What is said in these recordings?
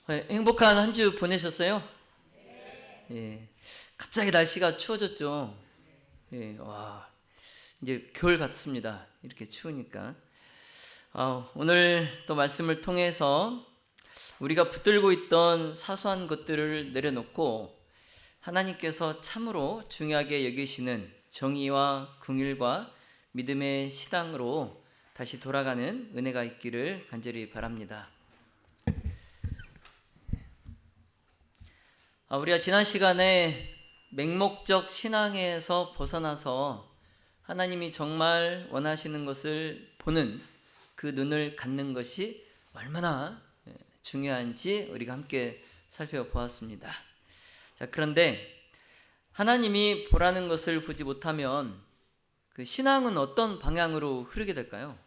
행복한 한 주 보내셨어요? 예. 갑자기 날씨가 추워졌죠. 예. 와, 이제 겨울 같습니다. 이렇게 추우니까. 오늘 또 말씀을 통해서 우리가 붙들고 있던 사소한 것들을 내려놓고 하나님께서 참으로 중요하게 여기시는 정의와 긍휼과 믿음의 신앙으로 다시 돌아가는 은혜가 있기를 간절히 바랍니다. 우리가 지난 시간에 맹목적 신앙에서 벗어나서 하나님이 정말 원하시는 것을 보는 그 눈을 갖는 것이 얼마나 중요한지 우리가 함께 살펴보았습니다. 자, 그런데 하나님이 보라는 것을 보지 못하면 그 신앙은 어떤 방향으로 흐르게 될까요?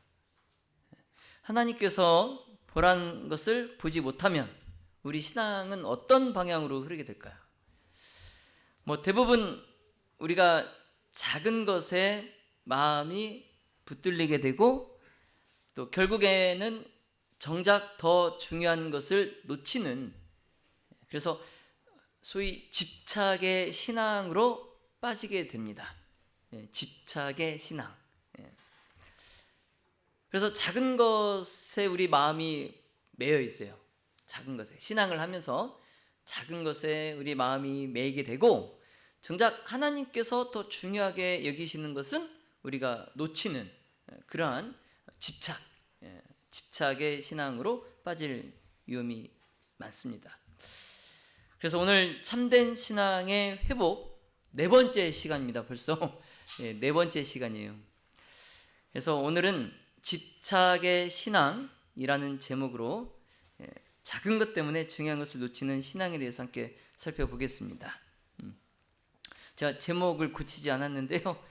하나님께서 보라는 것을 보지 못하면 우리 신앙은 어떤 방향으로 흐르게 될까요? 대부분 우리가 작은 것에 마음이 붙들리게 되고 또 결국에는 정작 더 중요한 것을 놓치는, 그래서 소위 집착의 신앙으로 빠지게 됩니다. 집착의 신앙. 그래서 작은 것에 우리 마음이 매여 있어요. 작은 것에 신앙을 하면서 작은 것에 우리 마음이 매이게 되고 정작 하나님께서 더 중요하게 여기시는 것은 우리가 놓치는 그러한 집착의 신앙으로 빠질 위험이 많습니다. 그래서 오늘 참된 신앙의 회복 네 번째 시간입니다. 벌써 네 번째 시간이에요. 그래서 오늘은 집착의 신앙이라는 제목으로 작은 것 때문에 중요한 것을 놓치는 신앙에 대해서 함께 살펴보겠습니다. 제가 제목을 고치지 않았는데요.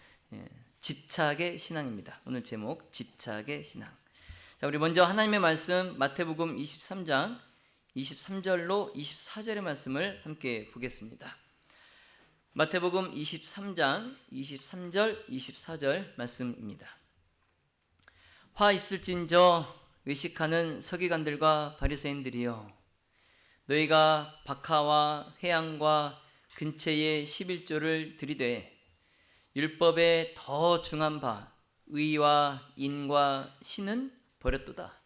집착의 신앙입니다. 오늘 제목 집착의 신앙. 자, 우리 먼저 하나님의 말씀 마태복음 23장 23절로 24절의 말씀을 함께 보겠습니다. 마태복음 23장 23절 24절 말씀입니다. 화 있을진저 외식하는 서기관들과 바리새인들이여, 너희가 박하와 회양과 근처의 11조를 들이되 율법에 더 중한 바 의와 인과 신은 버렸도다.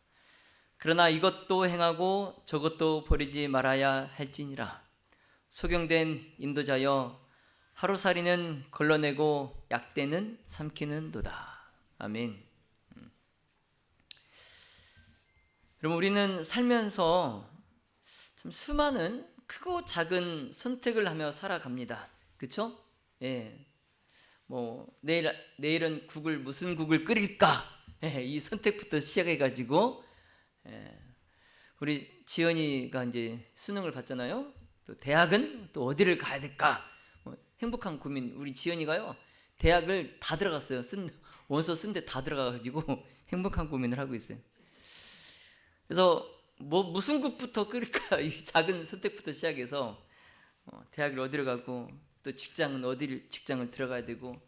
그러나 이것도 행하고 저것도 버리지 말아야 할지니라. 소경된 인도자여, 하루살이는 걸러내고 약대는 삼키는도다. 아멘. 여러분, 우리는 살면서 참 수많은 크고 작은 선택을 하며 살아갑니다. 그렇죠? 예. 내일은 무슨 국을 끓일까? 이 선택부터 시작해가지고, 우리 지연이가 이제 수능을 봤잖아요. 또 대학은 또 어디를 가야 될까? 행복한 고민. 우리 지연이가요, 대학을 다 들어갔어요. 원서 쓴 데 다 들어가가지고 행복한 고민을 하고 있어요. 그래서 무슨 국부터 끓일까? 이 작은 선택부터 시작해서 대학을 어디로 가고, 또 직장을 들어가야 되고,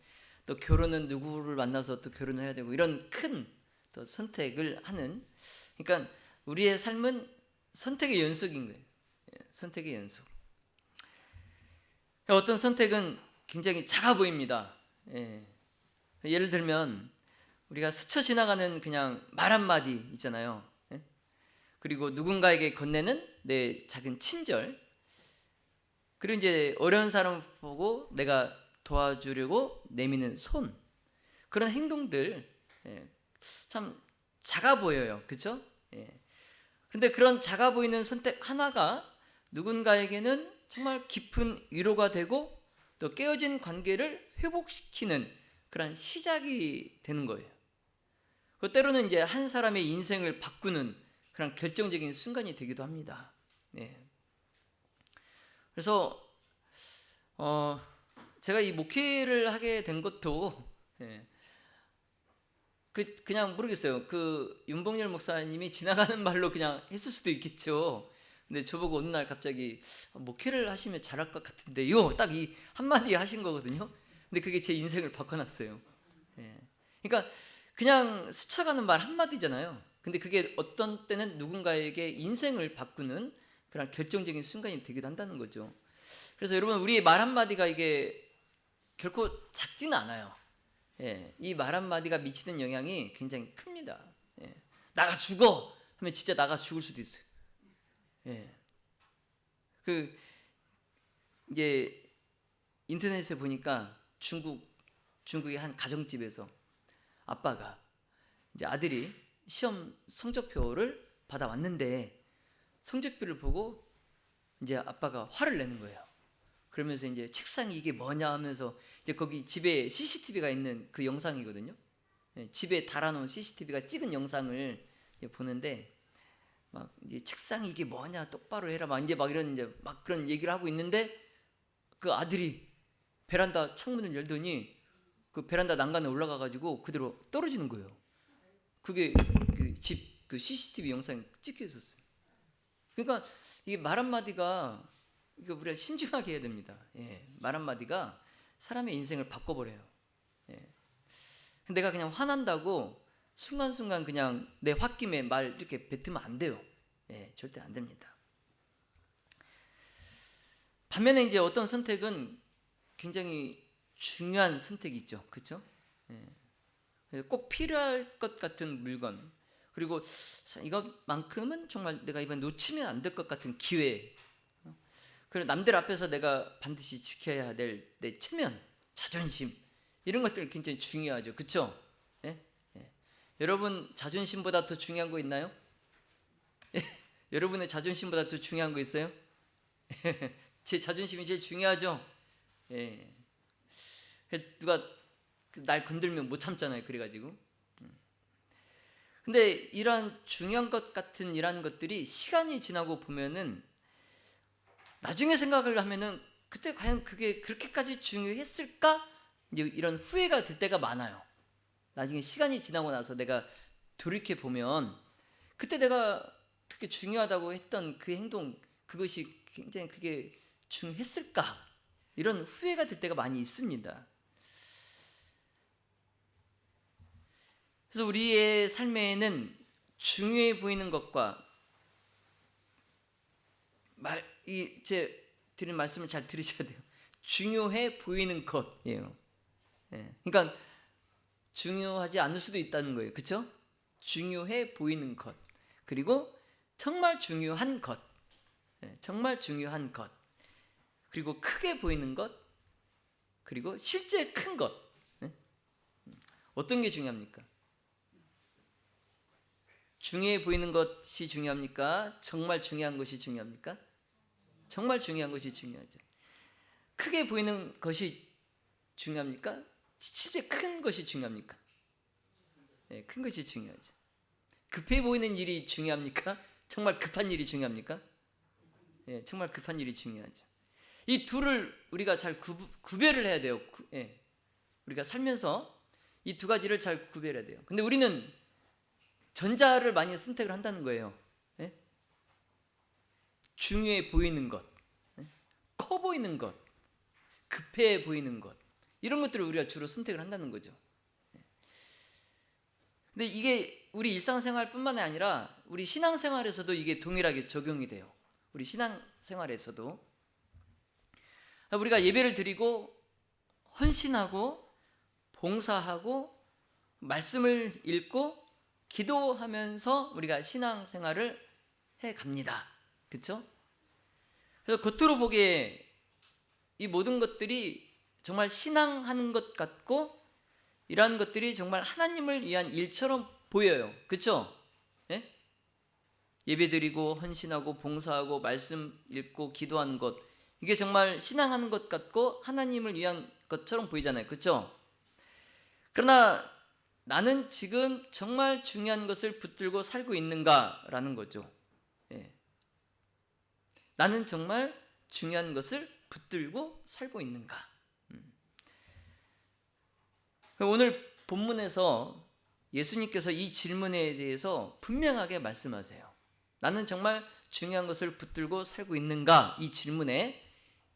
또 결혼은 누구를 만나서 또 결혼을 해야 되고, 이런 큰 또 선택을 하는, 그러니까 우리의 삶은 선택의 연속인 거예요. 선택의 연속. 어떤 선택은 굉장히 작아 보입니다. 예를 들면 우리가 스쳐 지나가는 그냥 말 한마디 있잖아요. 그리고 누군가에게 건네는 내 작은 친절, 그리고 이제 어려운 사람 보고 내가 도와주려고 내미는 손, 그런 행동들 참 작아 보여요. 그렇죠? 그런데 그런 작아 보이는 선택 하나가 누군가에게는 정말 깊은 위로가 되고 또 깨어진 관계를 회복시키는 그런 시작이 되는 거예요. 때로는 이제 한 사람의 인생을 바꾸는 그런 결정적인 순간이 되기도 합니다. 그래서 제가 이 목회를 하게 된 것도 그냥 모르겠어요. 그 윤봉열 목사님이 지나가는 말로 그냥 했을 수도 있겠죠. 근데 저보고 어느 날 갑자기 목회를 하시면 잘할 것 같은데요, 딱 이 한마디 하신 거거든요. 근데 그게 제 인생을 바꿔놨어요. 그러니까 그냥 스쳐가는 말 한마디잖아요. 근데 그게 어떤 때는 누군가에게 인생을 바꾸는 그런 결정적인 순간이 되기도 한다는 거죠. 그래서 여러분, 우리의 말 한마디가 이게 결코 작지는 않아요. 예, 이 말 한마디가 미치는 영향이 굉장히 큽니다. 예, 나가 죽어 하면 진짜 나가 죽을 수도 있어요. 예, 이제 인터넷에 보니까 중국의 한 가정집에서 아빠가 이제 아들이 시험 성적표를 받아왔는데 성적표를 보고 이제 아빠가 화를 내는 거예요. 그러면서 이제 책상이 이게 뭐냐 하면서 이제 거기 집에 CCTV가 있는 그 영상이거든요. 집에 달아놓은 CCTV가 찍은 영상을 보는데 막 이제 책상이 이게 뭐냐 똑바로 해라 막 이제 막 그런 얘기를 하고 있는데 그 아들이 베란다 창문을 열더니 그 베란다 난간에 올라가 가지고 그대로 떨어지는 거예요. 그게 그 집 그 CCTV 영상에 찍혀 있었어요. 그러니까 이게 말 한마디가 이거 우리가 신중하게 해야 됩니다. 예, 말 한마디가 사람의 인생을 바꿔버려요. 예. 내가 그냥 화난다고 순간순간 그냥 내 홧김에 말 이렇게 뱉으면 안 돼요. 예, 절대 안 됩니다. 반면에 이제 어떤 선택은 굉장히 중요한 선택이 있죠. 그렇죠? 예. 꼭 필요할 것 같은 물건, 그리고 이것만큼은 정말 내가 이번 놓치면 안 될 것 같은 기회, 그리고 남들 앞에서 내가 반드시 지켜야 될 내 체면, 자존심, 이런 것들 굉장히 중요하죠. 그렇죠? 예? 예. 여러분 자존심보다 더 중요한 거 있나요? 예. 여러분의 자존심보다 더 중요한 거 있어요? 제 자존심이 제일 중요하죠. 예. 누가 날 건들면 못 참잖아요. 그래가지고. 근데 이러한 중요한 것 같은 이러한 것들이 시간이 지나고 보면은 나중에 생각을 하면은 그때 과연 그게 그렇게까지 중요했을까? 이제 이런 후회가 될 때가 많아요. 나중에 시간이 지나고 나서 내가 돌이켜 보면 그때 내가 그렇게 중요하다고 했던 그 행동, 그것이 굉장히 그게 중요했을까? 이런 후회가 될 때가 많이 있습니다. 그래서 우리의 삶에는 중요해 보이는 것과 제 드린 말씀을 잘 들으셔야 돼요. 중요해 보이는 것이에요. 예. 그러니까 중요하지 않을 수도 있다는 거예요. 그렇죠? 중요해 보이는 것, 그리고 정말 중요한 것, 정말 중요한 것, 그리고 크게 보이는 것, 그리고 실제 큰 것. 어떤 게 중요합니까? 중요해 보이는 것이 중요합니까? 정말 중요한 것이 중요합니까? 정말 중요한 것이 중요하죠. 크게 보이는 것이 중요합니까? 실제 큰 것이 중요합니까? 네, 큰 것이 중요하죠. 급해 보이는 일이 중요합니까? 정말 급한 일이 중요합니까? 네, 정말 급한 일이 중요하죠. 이 둘을 우리가 잘 구별을 해야 돼요. 우리가 살면서 이 두 가지를 잘 구별해야 돼요. 근데 우리는 전자를 많이 선택을 한다는 거예요. 예? 중요해 보이는 것, 커 보이는 것, 급해 보이는 것, 이런 것들을 우리가 주로 선택을 한다는 거죠. 근데 이게 우리 일상생활뿐만 아니라 우리 신앙생활에서도 이게 동일하게 적용이 돼요. 우리 신앙생활에서도 우리가 예배를 드리고 헌신하고 봉사하고 말씀을 읽고 기도하면서 우리가 신앙생활을 해갑니다. 그렇죠? 그래서 겉으로 보기에 이 모든 것들이 정말 신앙하는 것 같고 이러한 것들이 정말 하나님을 위한 일처럼 보여요. 그렇죠? 예? 예배드리고 헌신하고 봉사하고 말씀 읽고 기도하는 것, 이게 정말 신앙하는 것 같고 하나님을 위한 것처럼 보이잖아요. 그렇죠? 그러나 나는 지금 정말 중요한 것을 붙들고 살고 있는가라는 거죠. 예. 나는 정말 중요한 것을 붙들고 살고 있는가? 오늘 본문에서 예수님께서 이 질문에 대해서 분명하게 말씀하세요. 나는 정말 중요한 것을 붙들고 살고 있는가? 이 질문에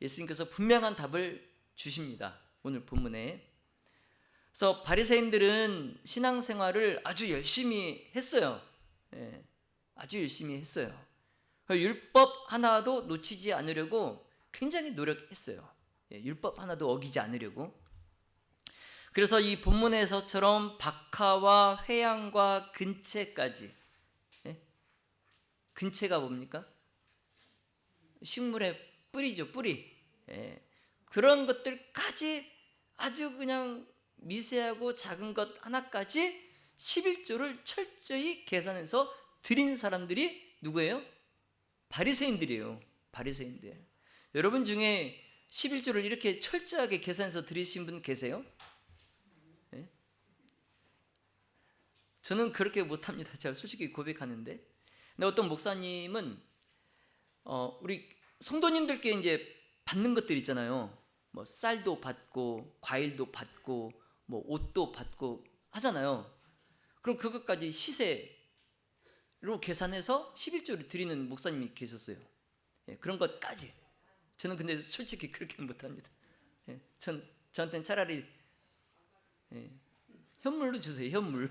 예수님께서 분명한 답을 주십니다. 오늘 본문에. 그래서 바리새인들은 신앙생활을 아주 열심히 했어요. 예, 아주 열심히 했어요. 율법 하나도 놓치지 않으려고 굉장히 노력했어요. 율법 하나도 어기지 않으려고. 그래서 이 본문에서처럼 박하와 회양과 근채까지, 근채가 뭡니까? 식물의 뿌리죠, 뿌리. 그런 것들까지 아주 그냥 미세하고 작은 것 하나까지 11조를 철저히 계산해서 드린 사람들이 누구예요? 바리새인들이에요. 바리새인들. 여러분 중에 11조를 이렇게 철저하게 계산해서 드리신 분 계세요? 저는 그렇게 못합니다. 제가 솔직히 고백하는데. 근데 어떤 목사님은 우리 성도님들께 이제 받는 것들 있잖아요. 뭐 쌀도 받고 과일도 받고 뭐 옷도 받고 하잖아요. 그럼 그것까지 시세로 계산해서 11조를 드리는 목사님이 계셨어요. 그런 것까지. 저는 근데 솔직히 그렇게 못합니다. 저한테는 차라리 현물로 주세요. 현물.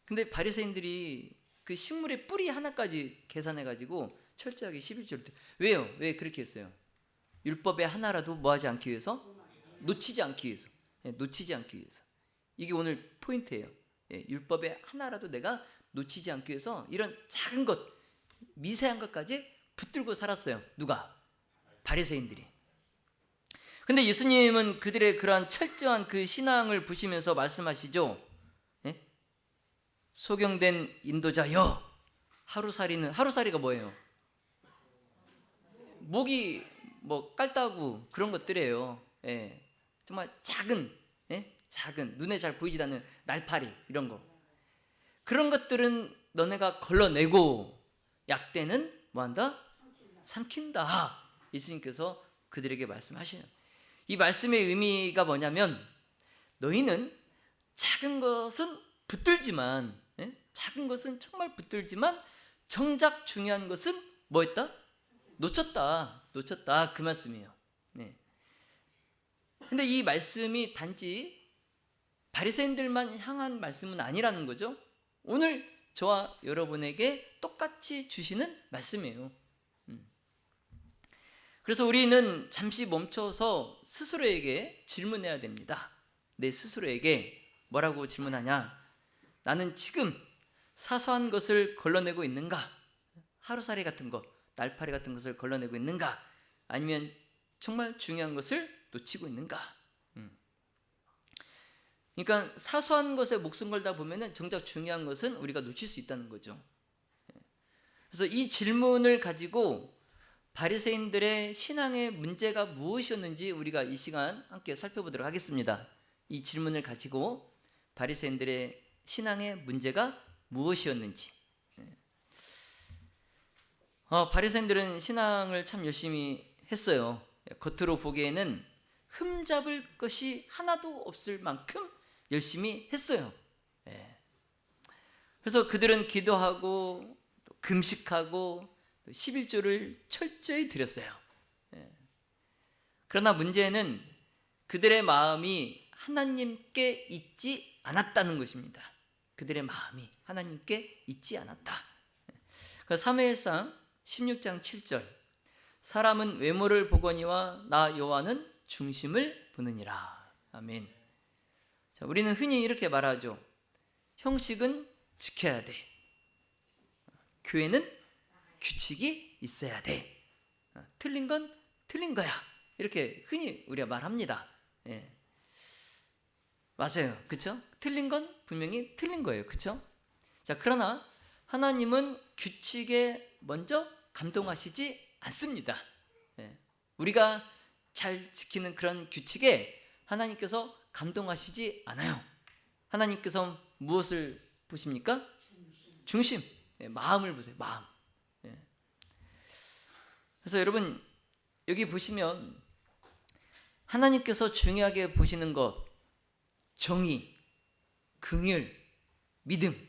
근데 바리새인들이 그 식물의 뿌리 하나까지 계산해가지고 철저하게 11조를 왜요? 왜 그렇게 했어요? 율법의 하나라도 뭐하지 않기 위해서? 놓치지 않기 위해서. 놓치지 않기 위해서. 이게 오늘 포인트예요. 율법의 하나라도 내가 놓치지 않기 위해서 이런 작은 것, 미세한 것까지 붙들고 살았어요. 누가? 바리새인들이. 근데 예수님은 그들의 그러한 철저한 그 신앙을 보시면서 말씀하시죠. 소경된 인도자여, 하루살이가 뭐예요? 목이 뭐 깔따구 그런 것들이에요. 정말 작은 눈에 잘 보이지 않는 날파리 이런 거. 그런 것들은 너네가 걸러내고 약대는 뭐한다? 삼킨다. 예수님께서 그들에게 말씀하시는 이 말씀의 의미가 뭐냐면 너희는 작은 것은 붙들지만 작은 것은 정말 붙들지만 정작 중요한 것은 뭐했다? 놓쳤다 그 말씀이에요. 근데 이 말씀이 단지 바리새인들만 향한 말씀은 아니라는 거죠. 오늘 저와 여러분에게 똑같이 주시는 말씀이에요. 그래서 우리는 잠시 멈춰서 스스로에게 질문해야 됩니다. 내 스스로에게 뭐라고 질문하냐? 나는 지금 사소한 것을 걸러내고 있는가? 하루살이 같은 것, 날파리 같은 것을 걸러내고 있는가? 아니면 정말 중요한 것을 놓치고 있는가? 그러니까 사소한 것에 목숨 걸다 보면은 정작 중요한 것은 우리가 놓칠 수 있다는 거죠. 그래서 이 질문을 가지고 바리새인들의 신앙의 문제가 무엇이었는지 우리가 이 시간 함께 살펴보도록 하겠습니다. 이 질문을 가지고 바리새인들의 신앙의 문제가 무엇이었는지. 바리새인들은 신앙을 참 열심히 했어요. 겉으로 보기에는 흠잡을 것이 하나도 없을 만큼 열심히 했어요. 그래서 그들은 기도하고 또 금식하고 또 11조를 철저히 드렸어요. 그러나 문제는 그들의 마음이 하나님께 있지 않았다는 것입니다. 그들의 마음이 하나님께 있지 않았다. 사무엘상 16장 7절 사람은 외모를 보거니와 나 여호와는 중심을 보느니라. 아멘. 자, 우리는 흔히 이렇게 말하죠. 형식은 지켜야 돼. 교회는 규칙이 있어야 돼. 틀린 건 틀린 거야. 이렇게 흔히 우리가 말합니다. 맞아요. 그렇죠? 틀린 건 분명히 틀린 거예요. 그렇죠? 자, 그러나 하나님은 규칙에 먼저 감동하시지 않습니다. 우리가 잘 지키는 그런 규칙에 하나님께서 감동하시지 않아요. 하나님께서 무엇을 보십니까? 중심. 마음을 보세요. 마음. 그래서 여러분 여기 보시면 하나님께서 중요하게 보시는 것, 정의, 긍휼, 믿음.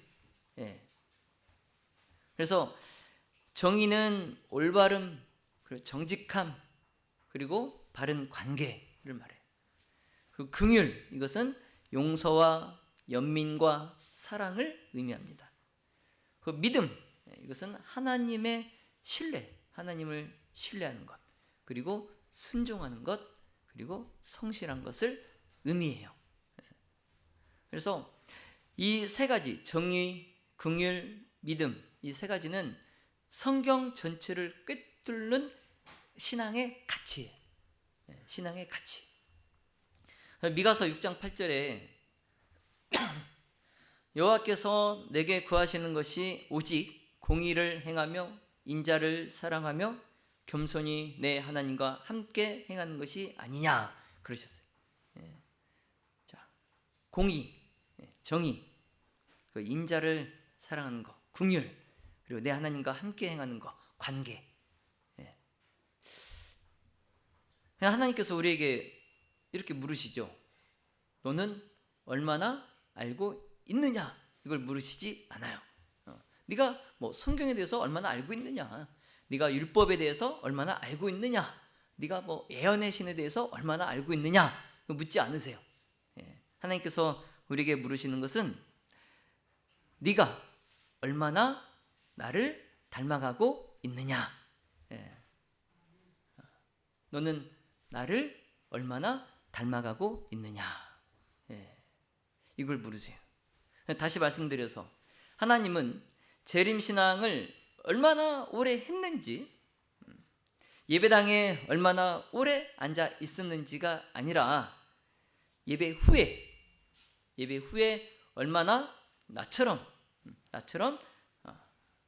그래서 정의는 올바름, 그리고 정직함, 그리고 바른 관계를 말해요. 그 긍휼, 이것은 용서와 연민과 사랑을 의미합니다. 그 믿음, 이것은 하나님의 신뢰, 하나님을 신뢰하는 것, 그리고 순종하는 것, 그리고 성실한 것을 의미해요. 그래서 이 세 가지, 정의, 긍휼, 믿음, 이 세 가지는 성경 전체를 꿰뚫는 신앙의 가치예요. 신앙의 가치. 미가서 6장 8절에 여호와께서 내게 구하시는 것이 오직 공의를 행하며 인자를 사랑하며 겸손히 내 하나님과 함께 행하는 것이 아니냐 그러셨어요. 자, 공의, 정의, 그 인자를 사랑하는 것, 긍휼, 그리고 내 하나님과 함께 행하는 것, 관계. 하나님께서 우리에게 이렇게 물으시죠. 너는 얼마나 알고 있느냐? 이걸 물으시지 않아요. 네가 뭐 성경에 대해서 얼마나 알고 있느냐? 네가 율법에 대해서 얼마나 알고 있느냐? 네가 뭐 예언의 신에 대해서 얼마나 알고 있느냐? 묻지 않으세요. 하나님께서 우리에게 물으시는 것은 네가 얼마나 나를 닮아가고 있느냐? 너는 나를 얼마나 닮아가고 있느냐? 이걸 물으세요. 다시 말씀드려서 하나님은 재림신앙을 얼마나 오래 했는지, 예배당에 얼마나 오래 앉아 있었는지가 아니라 예배 후에 얼마나 나처럼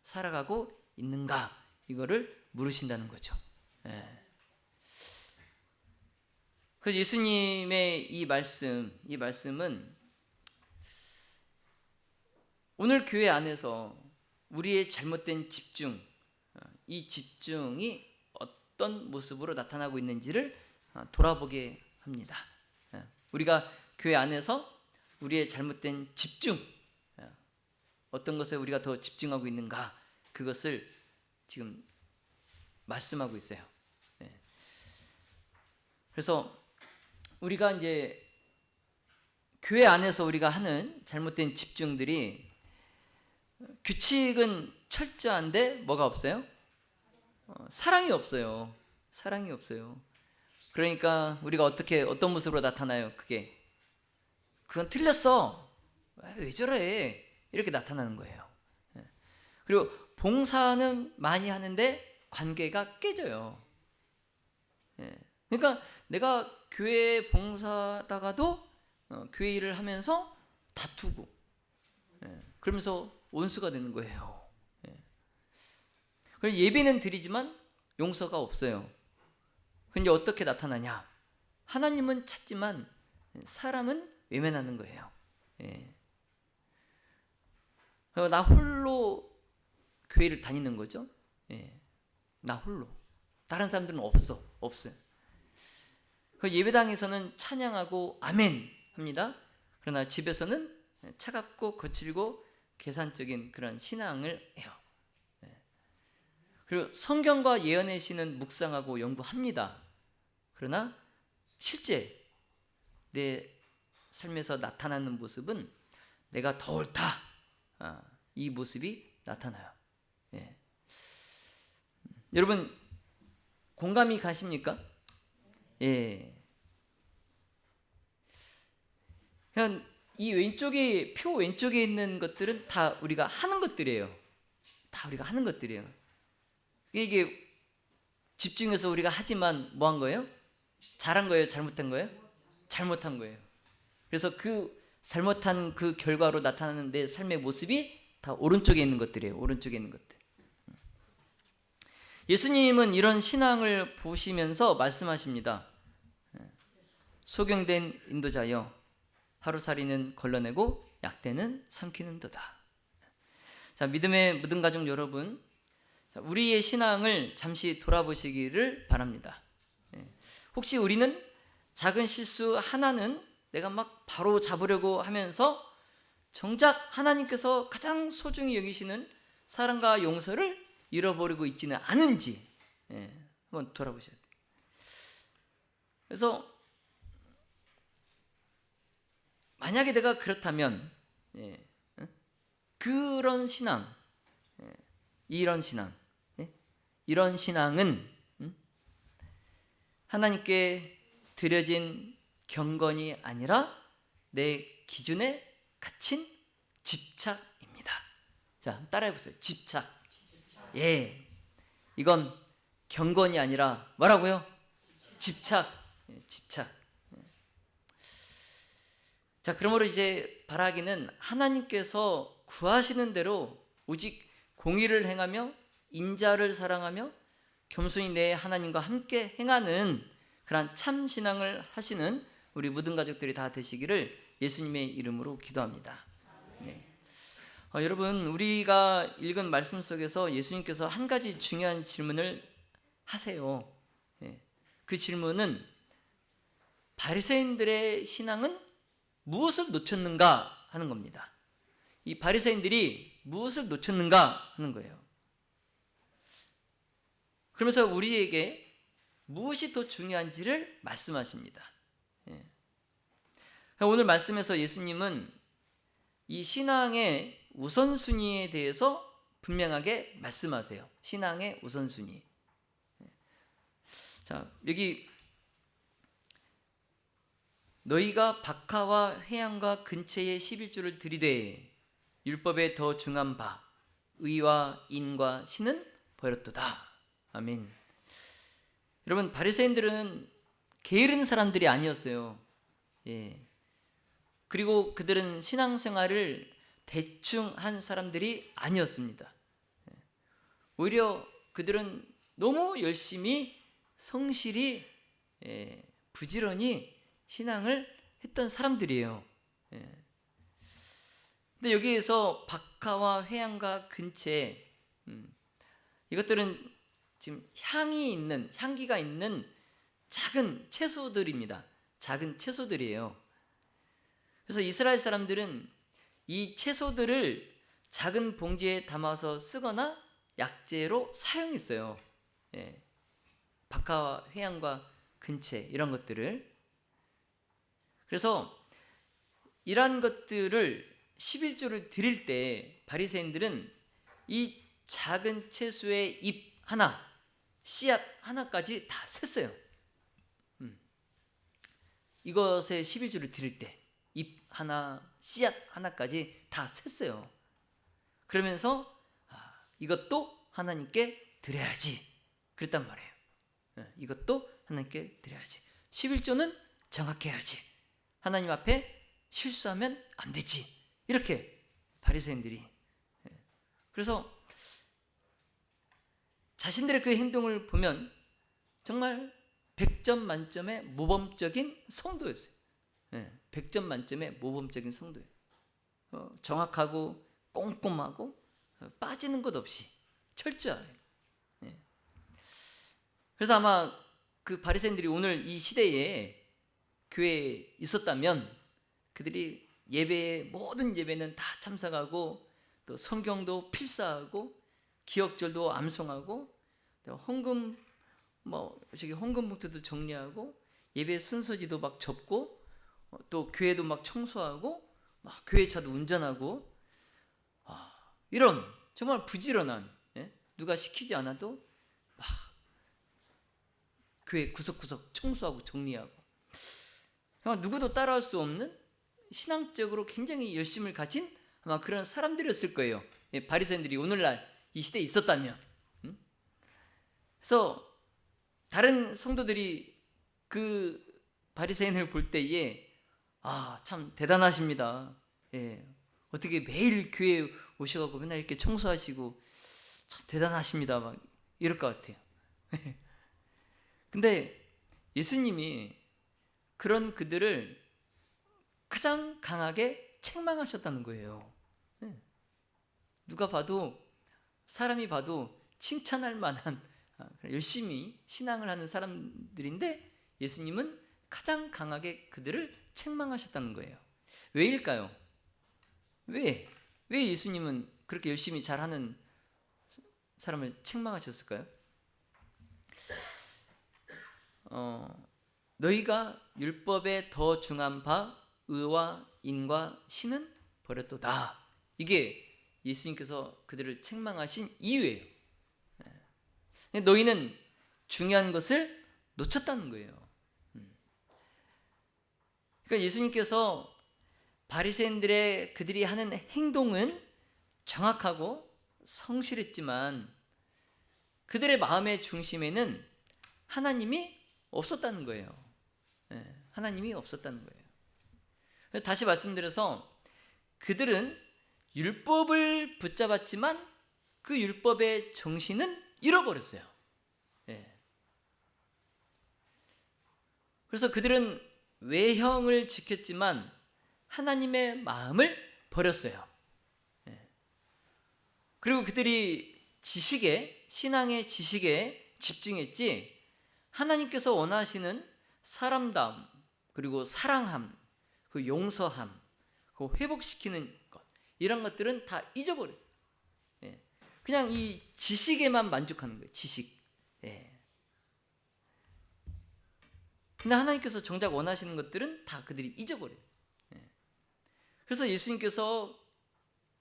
살아가고 있는가, 이거를 물으신다는 거죠. 그래서 예수님의 이 말씀은 오늘 교회 안에서 우리의 잘못된 집중, 이 집중이 어떤 모습으로 나타나고 있는지를 돌아보게 합니다. 우리가 교회 안에서 우리의 잘못된 집중, 어떤 것에 우리가 더 집중하고 있는가, 그것을 지금 말씀하고 있어요. 그래서 우리가 이제 교회 안에서 우리가 하는 잘못된 집중들이 규칙은 철저한데 뭐가 없어요? 사랑이 없어요. 사랑이 없어요. 그러니까 우리가 어떤 모습으로 나타나요? 그건 틀렸어. 왜 저래? 이렇게 나타나는 거예요. 그리고 봉사는 많이 하는데 관계가 깨져요. 그러니까 내가 교회 봉사하다가도 교회 일을 하면서 다투고, 그러면서 원수가 되는 거예요. 그래서 예배는 드리지만 용서가 없어요. 근데 어떻게 나타나냐? 하나님은 찾지만 사람은 외면하는 거예요. 나 홀로 교회를 다니는 거죠. 나 홀로. 다른 사람들은 없어요. 예배당에서는 찬양하고 아멘 합니다. 그러나 집에서는 차갑고 거칠고 계산적인 그런 신앙을 해요. 그리고 성경과 예언의 신은 묵상하고 연구합니다. 그러나 실제 내 삶에서 나타나는 모습은 내가 더 옳다, 이 모습이 나타나요. 여러분 공감이 가십니까? 그냥 이 표 왼쪽에 있는 것들은 다 우리가 하는 것들이에요. 이게 집중해서 우리가 하지만 뭐 한 거예요? 잘한 거예요? 잘못한 거예요? 잘못한 거예요. 그래서 그 잘못한 그 결과로 나타나는 내 삶의 모습이 다 오른쪽에 있는 것들이에요. 오른쪽에 있는 것들. 예수님은 이런 신앙을 보시면서 말씀하십니다. 소경된 인도자여, 하루살이는 걸러내고 약대는 삼키는도다. 자, 믿음의 모든 가족 여러분, 우리의 신앙을 잠시 돌아보시기를 바랍니다. 혹시 우리는 작은 실수 하나는 내가 막 바로 잡으려고 하면서 정작 하나님께서 가장 소중히 여기시는 사랑과 용서를 잃어버리고 있지는 않은지 한번 돌아보셔야 돼요. 그래서 만약에 내가 그렇다면 그런 신앙, 이런 신앙, 이런 신앙은 하나님께 드려진 경건이 아니라 내 기준에 갇힌 집착입니다. 자, 따라해 보세요. 집착. 예, 이건 경건이 아니라 뭐라고요? 집착. 집착. 자, 그러므로 이제 바라기는 하나님께서 구하시는 대로 오직 공의를 행하며 인자를 사랑하며 겸손히 내 하나님과 함께 행하는 그러한 참 신앙을 하시는 우리 모든 가족들이 다 되시기를 예수님의 이름으로 기도합니다. 네. 여러분, 우리가 읽은 말씀 속에서 예수님께서 한 가지 중요한 질문을 하세요. 그 질문은 바리새인들의 신앙은 무엇을 놓쳤는가 하는 겁니다. 이 바리새인들이 무엇을 놓쳤는가 하는 거예요. 그러면서 우리에게 무엇이 더 중요한지를 말씀하십니다. 오늘 말씀에서 예수님은 이 신앙의 우선순위에 대해서 분명하게 말씀하세요. 신앙의 우선순위. 자, 여기 너희가 박하와 회양과 근처에 11조를 드리되 율법에 더 중한 바 의와 인과 신은 버렸도다. 아멘. 여러분, 바리새인들은 게으른 사람들이 아니었어요. 그리고 그들은 신앙생활을 대충 한 사람들이 아니었습니다. 오히려 그들은 너무 열심히 성실히 부지런히 신앙을 했던 사람들이에요. 근데 여기에서 박하와 회양과 근처에 이것들은 지금 향기가 있는 작은 채소들입니다. 작은 채소들이에요. 그래서 이스라엘 사람들은 이 채소들을 작은 봉지에 담아서 쓰거나 약재로 사용했어요. 박하와 회양과 근채 이런 것들을. 그래서 이러한 것들을 11조를 드릴 때 바리새인들은 이 작은 채소의 잎 하나, 씨앗 하나까지 다 셌어요. 이것에 11조를 드릴 때 잎 하나, 씨앗 하나까지 다 셌어요. 그러면서 이것도 하나님께 드려야지 그랬단 말이에요. 이것도 하나님께 드려야지. 11조는 정확해야지. 하나님 앞에 실수하면 안 되지. 이렇게 바리새인들이. 그래서 자신들의 그 행동을 보면 정말 100점 만점의 모범적인 성도였어요. 100점 만점의 모범적인 성도예요. 정확하고 꼼꼼하고 빠지는 것 없이 철저해요. 그래서 아마 그 바리새인들이 오늘 이 시대에 교회에 있었다면 그들이 모든 예배는 다 참석하고 또 성경도 필사하고 기억절도 암송하고 헌금 봉투도 정리하고 예배 순서지도 막 접고 또 교회도 막 청소하고 막 교회 차도 운전하고 이런 정말 부지런한, 누가 시키지 않아도 막 교회 구석구석 청소하고 정리하고 누구도 따라할 수 없는 신앙적으로 굉장히 열심을 가진 아마 그런 사람들이었을 거예요. 바리새인들이 오늘날 이 시대에 있었다면. 그래서 다른 성도들이 그 바리새인을 볼 때에 참 대단하십니다. 어떻게 매일 교회에 오셔가지고 맨날 이렇게 청소하시고 참 대단하십니다. 막 이럴 것 같아요. 근데 예수님이 그런 그들을 가장 강하게 책망하셨다는 거예요. 누가 봐도, 사람이 봐도 칭찬할 만한 열심히 신앙을 하는 사람들인데 예수님은 가장 강하게 그들을 책망하셨다는 거예요. 왜일까요? 왜 예수님은 그렇게 열심히 잘하는 사람을 책망하셨을까요? 너희가 율법에 더 중한 바 의와 인과 신은 버렸도다. 이게 예수님께서 그들을 책망하신 이유예요. 너희는 중요한 것을 놓쳤다는 거예요. 그러니까 예수님께서 바리새인들의 그들이 하는 행동은 정확하고 성실했지만 그들의 마음의 중심에는 하나님이 없었다는 거예요. 하나님이 없었다는 거예요. 다시 말씀드려서 그들은 율법을 붙잡았지만 그 율법의 정신은 잃어버렸어요. 그래서 그들은 외형을 지켰지만 하나님의 마음을 버렸어요. 그리고 그들이 지식에, 신앙의 지식에 집중했지 하나님께서 원하시는 사람다움, 그리고 사랑함, 그 용서함, 그 회복시키는 것, 이런 것들은 다 잊어버렸어요. 그냥 이 지식에만 만족하는 거예요. 지식. 근데 하나님께서 정작 원하시는 것들은 다 그들이 잊어버려요. 그래서 예수님께서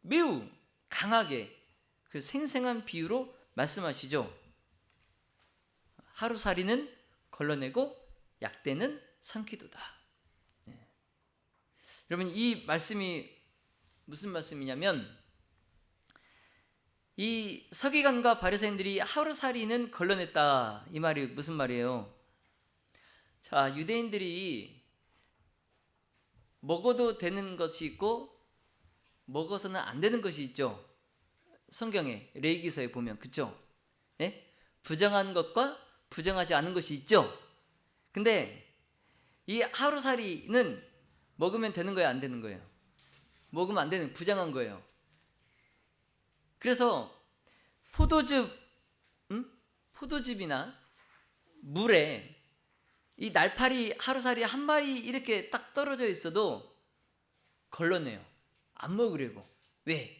매우 강하게 그 생생한 비유로 말씀하시죠. 하루살이는 걸러내고 약대는 삼키도다. 여러분, 이 말씀이 무슨 말씀이냐면 이 서기관과 바리새인들이 하루살이는 걸러냈다, 이 말이 무슨 말이에요? 자, 유대인들이 먹어도 되는 것이 있고 먹어서는 안 되는 것이 있죠. 성경에 레위기서에 보면, 그렇죠? 부정한 것과 부정하지 않은 것이 있죠. 근데 이 하루살이는 먹으면 되는 거예요, 안 되는 거예요? 먹으면 안 되는, 부정한 거예요. 그래서 포도즙이나 물에 이 날파리, 하루살이 한 마리 이렇게 딱 떨어져 있어도 걸러내요. 안 먹으려고. 왜?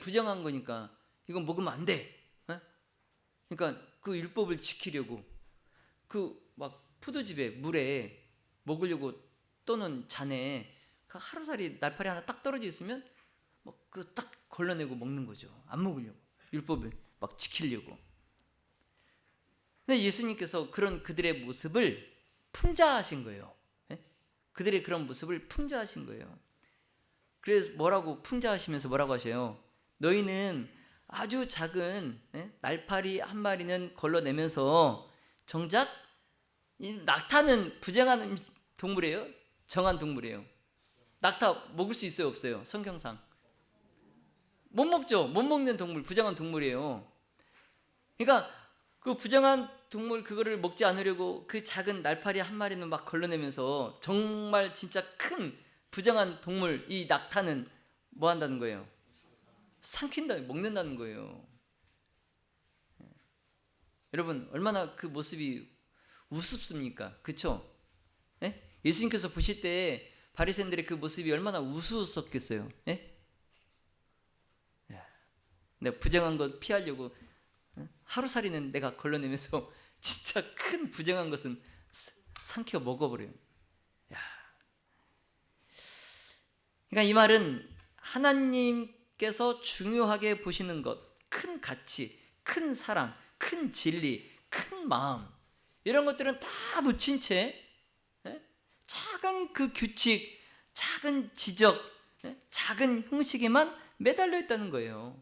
부정한 거니까. 이건 먹으면 안 돼. 그러니까 그 율법을 지키려고 그 막 포도즙에 물에 먹으려고 떠는 잔에 그 하루살이 날파리 하나 딱 떨어져 있으면 막 그 딱 걸러내고 먹는 거죠. 안 먹으려고. 율법을 막 지키려고. 근데 예수님께서 그런 그들의 모습을 풍자하신 거예요. 그들의 그런 모습을 풍자하신 거예요. 그래서 뭐라고 풍자하시면서 뭐라고 하셔요? 너희는 아주 작은 날파리 한 마리는 걸러내면서 정작 이 낙타는 부정한 동물이에요? 정한 동물이에요? 낙타 먹을 수 있어요, 없어요? 성경상 못 먹죠. 못 먹는 동물, 부정한 동물이에요. 그러니까 그 부정한 동물 그거를 먹지 않으려고 그 작은 날파리 한 마리는 막 걸러내면서 정말 진짜 큰 부정한 동물, 이 낙타는 뭐 한다는 거예요? 삼킨다, 먹는다는 거예요. 여러분, 얼마나 그 모습이 우습습니까? 그쵸? 예수님께서 보실 때 바리새인들의 그 모습이 얼마나 우스웠겠어요. 내가 부정한 것 피하려고 하루살이는 내가 걸러내면서 진짜 큰 부정한 것은 삼켜 먹어버려요. 그러니까 이 말은 하나님께서 중요하게 보시는 것, 큰 가치, 큰 사랑, 큰 진리, 큰 마음, 이런 것들은 다 놓친 채 작은 그 규칙, 작은 지적, 작은 형식에만 매달려 있다는 거예요.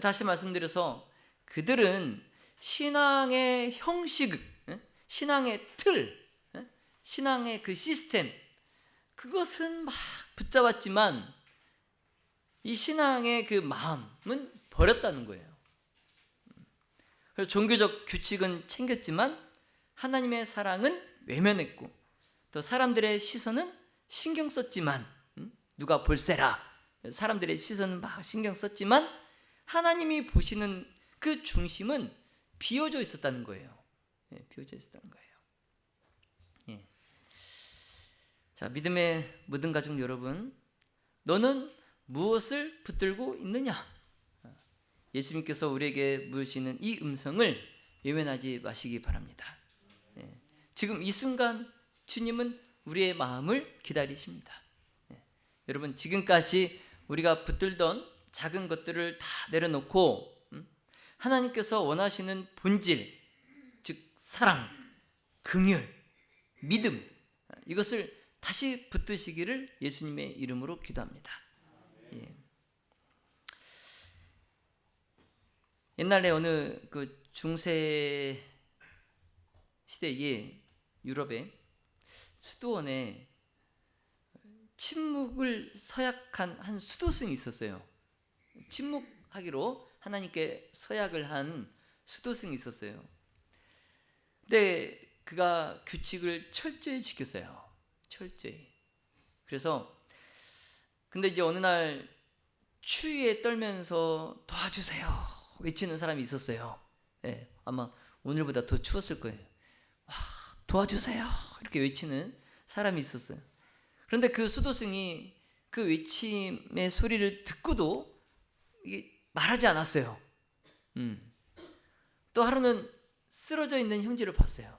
다시 말씀드려서 그들은 신앙의 형식, 신앙의 틀, 신앙의 그 시스템, 그것은 막 붙잡았지만 이 신앙의 그 마음은 버렸다는 거예요. 그래서 종교적 규칙은 챙겼지만 하나님의 사랑은 외면했고, 또 사람들의 시선은 신경 썼지만, 누가 볼세라 사람들의 시선은 막 신경 썼지만 하나님이 보시는 그 중심은 비워져 있었다는 거예요. 비워져 있었다는 거예요. 자, 믿음의 모든 가족 여러분, 너는 무엇을 붙들고 있느냐? 예수님께서 우리에게 물으시는 이 음성을 외면하지 마시기 바랍니다. 지금 이 순간 주님은 우리의 마음을 기다리십니다. 여러분, 지금까지 우리가 붙들던 작은 것들을 다 내려놓고 하나님께서 원하시는 본질, 즉 사랑, 긍휼, 믿음, 이것을 다시 붙드시기를 예수님의 이름으로 기도합니다. 예. 옛날에 어느 그 중세 시대에 유럽의 수도원에 침묵을 서약한 한 수도승이 있었어요. 침묵하기로 하나님께 서약을 한 수도승이 있었어요. 근데 그가 규칙을 철저히 지켰어요. 철저히. 그래서 근데 이제 어느 날 추위에 떨면서 도와주세요 외치는 사람이 있었어요. 예, 아마 오늘보다 더 추웠을 거예요. 도와주세요 이렇게 외치는 사람이 있었어요. 그런데 그 수도승이 그 외침의 소리를 듣고도 이게 말하지 않았어요. 또 하루는 쓰러져 있는 형제를 봤어요.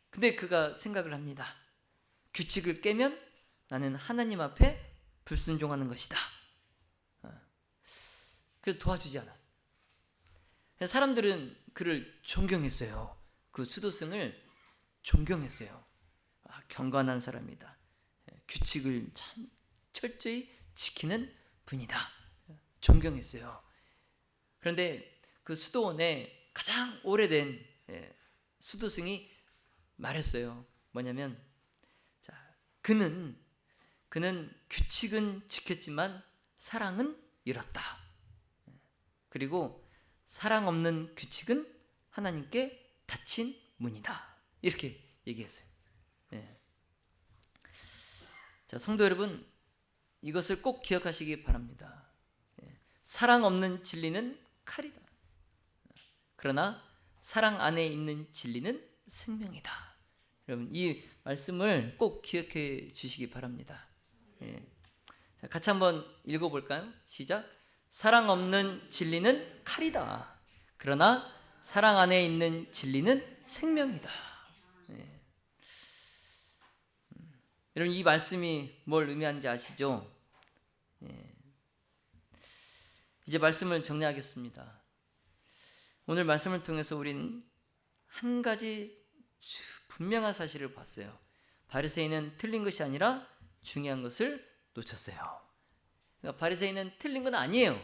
근데 그가 생각을 합니다. 규칙을 깨면 나는 하나님 앞에 불순종하는 것이다. 그래서 도와주지 않아. 사람들은 그를 존경했어요. 그 수도승을 존경했어요. 경건한 사람이다. 규칙을 참 철저히 지키는 분이다. 존경했어요. 그런데 그 수도원에 가장 오래된 수도승이 말했어요. 뭐냐면, 자, 그는 규칙은 지켰지만 사랑은 잃었다. 그리고 사랑 없는 규칙은 하나님께 닫힌 문이다. 이렇게 얘기했어요. 자, 성도 여러분, 이것을 꼭 기억하시기 바랍니다. 사랑 없는 진리는 칼이다. 그러나 사랑 안에 있는 진리는 생명이다. 여러분, 이 말씀을 꼭 기억해 주시기 바랍니다. 자, 같이 한번 읽어볼까요? 시작. 사랑 없는 진리는 칼이다. 그러나 사랑 안에 있는 진리는 생명이다. 여러분, 이 말씀이 뭘 의미하는지 아시죠? 이제 말씀을 정리하겠습니다. 오늘 말씀을 통해서 우리는 한 가지 분명한 사실을 봤어요. 바리새인은 틀린 것이 아니라 중요한 것을 놓쳤어요. 그러니까 바리새인은 틀린 건 아니에요.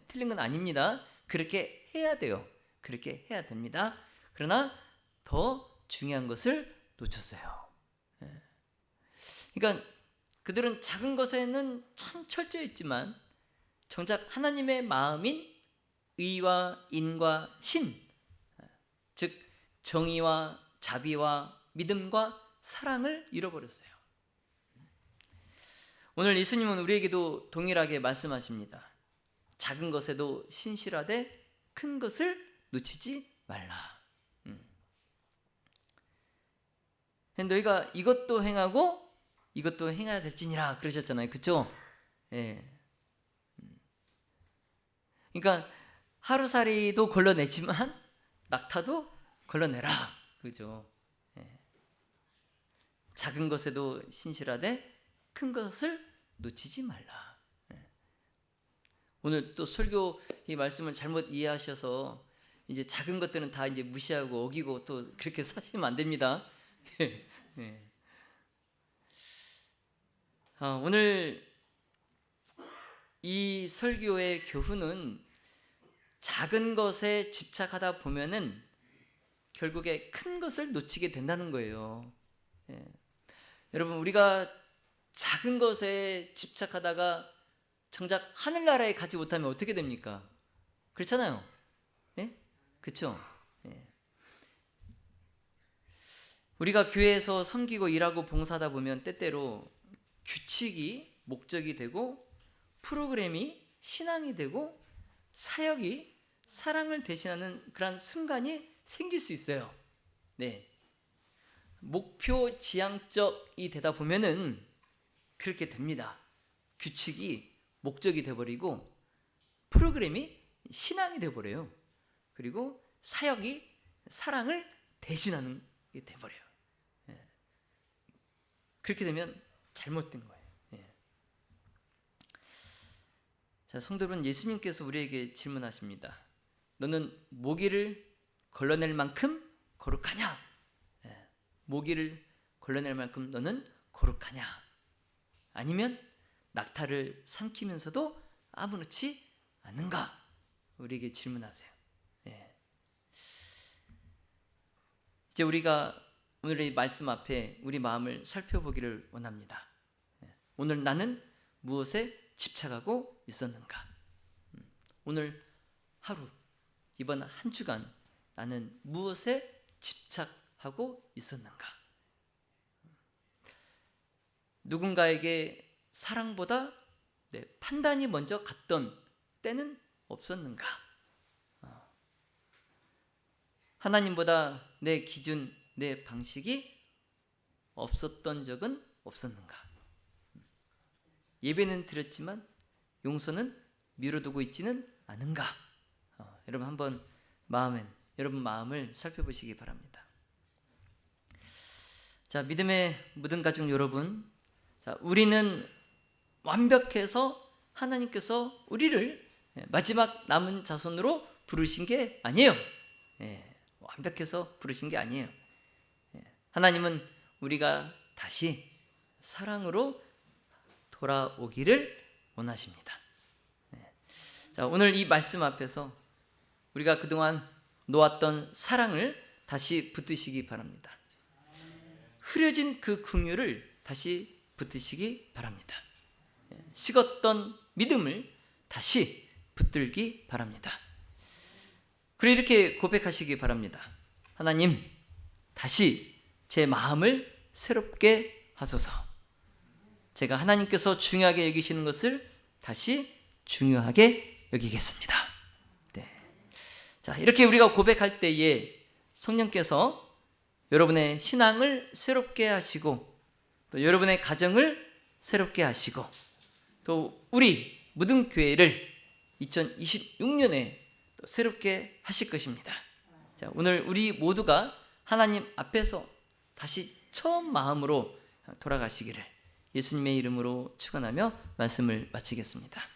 틀린 건 아닙니다. 그렇게 해야 돼요. 그렇게 해야 됩니다. 그러나 더 중요한 것을 놓쳤어요. 그러니까 그들은 작은 것에는 참 철저했지만 정작 하나님의 마음인 의와 인과 신, 즉 정의와 자비와 믿음과 사랑을 잃어버렸어요. 오늘 예수님은 우리에게도 동일하게 말씀하십니다. 작은 것에도 신실하되 큰 것을 놓치지 말라. 너희가 이것도 행하고 이것도 행해야 될지니라 그러셨잖아요. 그렇죠? 예. 그러니까 하루살이도 걸러내지만 낙타도 걸러내라. 그죠? 예. 작은 것에도 신실하되 큰 것을 놓치지 말라. 예. 오늘 또 설교 이 말씀을 잘못 이해하셔서 이제 작은 것들은 다 이제 무시하고 어기고 또 그렇게 사시면 안 됩니다. 예. 오늘 이 설교의 교훈은 작은 것에 집착하다 보면은 결국에 큰 것을 놓치게 된다는 거예요. 예. 여러분, 우리가 작은 것에 집착하다가 정작 하늘나라에 가지 못하면 어떻게 됩니까? 그렇잖아요. 예? 그렇죠? 예. 우리가 교회에서 섬기고 일하고 봉사하다 보면 때때로 규칙이 목적이 되고 프로그램이 신앙이 되고 사역이 사랑을 대신하는 그런 순간이 생길 수 있어요. 네. 목표 지향적이 되다 보면은 그렇게 됩니다. 규칙이 목적이 돼버리고 프로그램이 신앙이 돼버려요. 그리고 사역이 사랑을 대신하는 게 돼버려요. 예. 그렇게 되면 잘못된 거예요. 예. 자, 성도 여러분, 예수님께서 우리에게 질문하십니다. 너는 모기를 걸러낼 만큼 거룩하냐? 모기를 걸러낼 만큼 너는 거룩하냐? 아니면 낙타를 삼키면서도 아무렇지 않는가? 우리에게 질문하세요. 이제 우리가 오늘의 말씀 앞에 우리 마음을 살펴보기를 원합니다. 오늘 나는 무엇에 집착하고 있었는가? 오늘 하루, 이번 한 주간 나는 무엇에 집착하고 있었는가? 누군가에게 사랑보다 내 판단이 먼저 갔던 때는 없었는가? 하나님보다 내 기준, 내 방식이 없었던 적은 없었는가? 예배는 드렸지만 용서는 미뤄두고 있지는 않은가? 여러분 한번 여러분 마음을 살펴보시기 바랍니다. 자, 믿음의 모든 가족 여러분, 자, 우리는 완벽해서 하나님께서 우리를 마지막 남은 자손으로 부르신 게 아니에요. 완벽해서 부르신 게 아니에요. 하나님은 우리가 다시 사랑으로 돌아오기를 원하십니다. 자, 오늘 이 말씀 앞에서 우리가 그동안 놓았던 사랑을 다시 붙드시기 바랍니다. 흐려진 그 긍휼을 다시 붙드시기 바랍니다. 식었던 믿음을 다시 붙들기 바랍니다. 그리고 이렇게 고백하시기 바랍니다. 하나님, 다시 제 마음을 새롭게 하소서. 제가 하나님께서 중요하게 여기시는 것을 다시 중요하게 여기겠습니다. 네. 자, 이렇게 우리가 고백할 때에 성령께서 여러분의 신앙을 새롭게 하시고 또 여러분의 가정을 새롭게 하시고 또 우리 무등교회를 2026년에 또 새롭게 하실 것입니다. 자, 오늘 우리 모두가 하나님 앞에서 다시 처음 마음으로 돌아가시기를 예수님의 이름으로 축원하며 말씀을 마치겠습니다.